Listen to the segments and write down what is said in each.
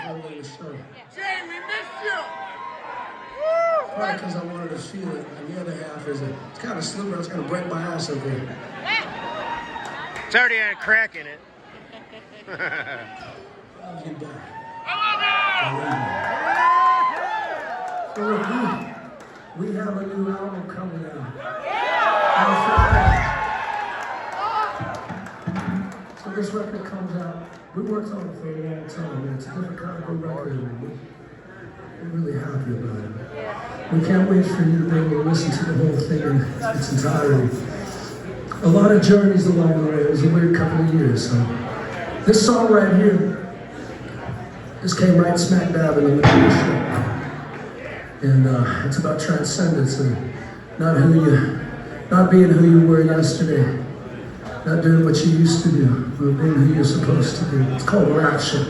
before the end of the show. Jay, we missed you! Probably because I wanted to feel it, and the other half is it's kind of slippery. It's going to break my ass up here. It's already had a crack in it. Love you back. I love you! So we have a new album coming out. So this record comes out. We worked on it for a long time. It's a different kind of a record. We're really happy about it. We can't wait for you to be able to listen to the whole thing in its entirety. A lot of journeys along the way. It was a weird couple of years. So this song right here, this came right smack dab in the middle of the show. And it's about transcendence and not being who you were yesterday, not doing what you used to do, but being who you're supposed to be. It's called Rapture.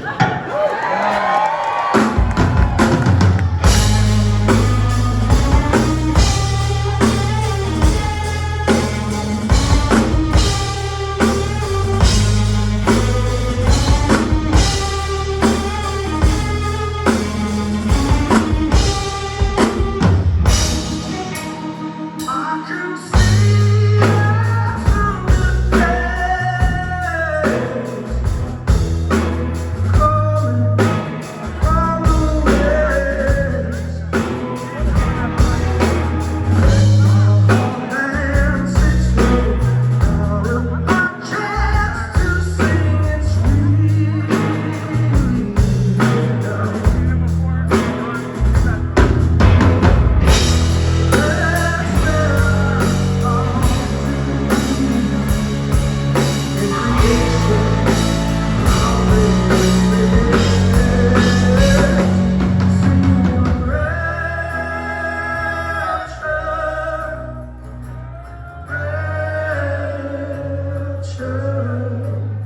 Sing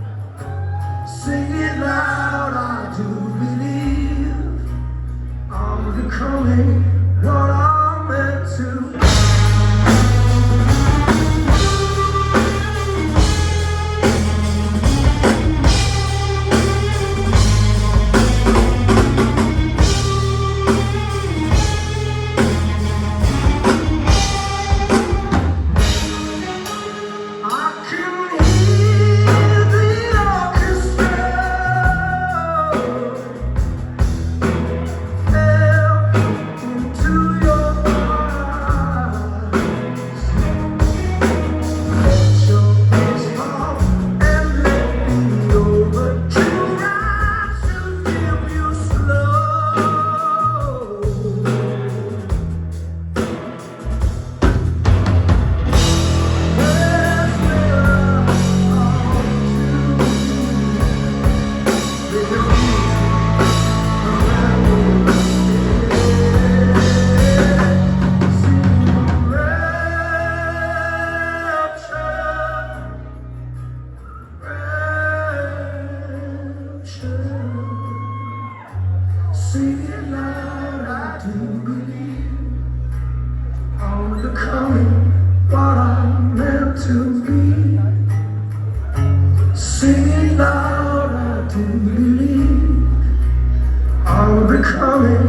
it loud, I do believe I'm becoming what I'm meant to be. Sing it loud, I do believe I'm becoming